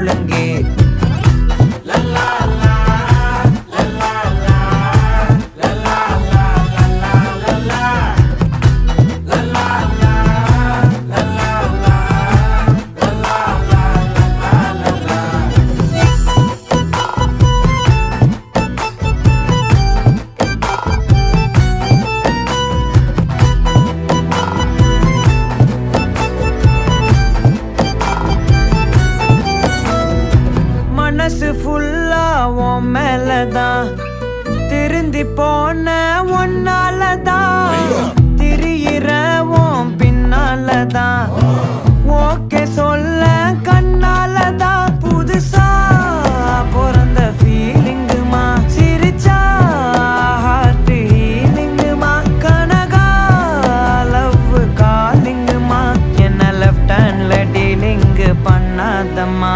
முழங்கே. மனசு ஃபுல்லா உன் மேலதான், திருந்தி போன ஒன்னாலதான், திரியிற உன் பின்னாலதான், ஓகே சொல்ல கண்ணாலதான். புதுசா பிறந்த ஃபீலிங்குமா, சிரிச்சா ஹார்ட் ஹீலிங்குமா, கனகா லவ் காலிங்குமா, என்ன லெஃப்ட் ஹேண்ட்ல டீலிங்கு பண்ணாதம்மா.